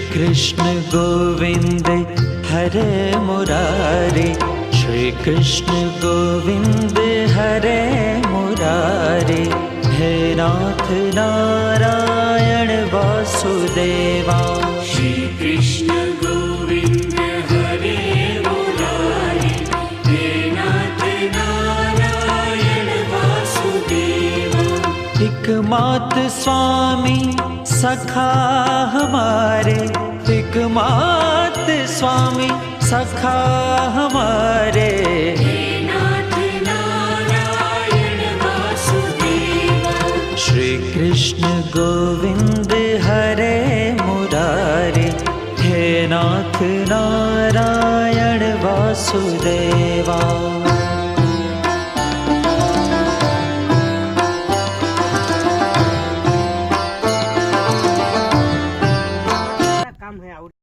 कृष्ण गोविंद हरे मुरारे, श्री कृष्ण गोविंद हरे मुरारे। हे नाथ नारायण वासुदेवा, श्री कृष्ण गोविंद हरे मुरारे, हे नाथ नारायण वासुदेवा। एकमात स्वामी सखा हमारे, एकमात स्वामी सखा हमारे। हे नाथ नारायण वासुदेवा, श्री कृष्ण गोविंद हरे मुरारे, हे नाथ नारायण वासुदेवा। काम है।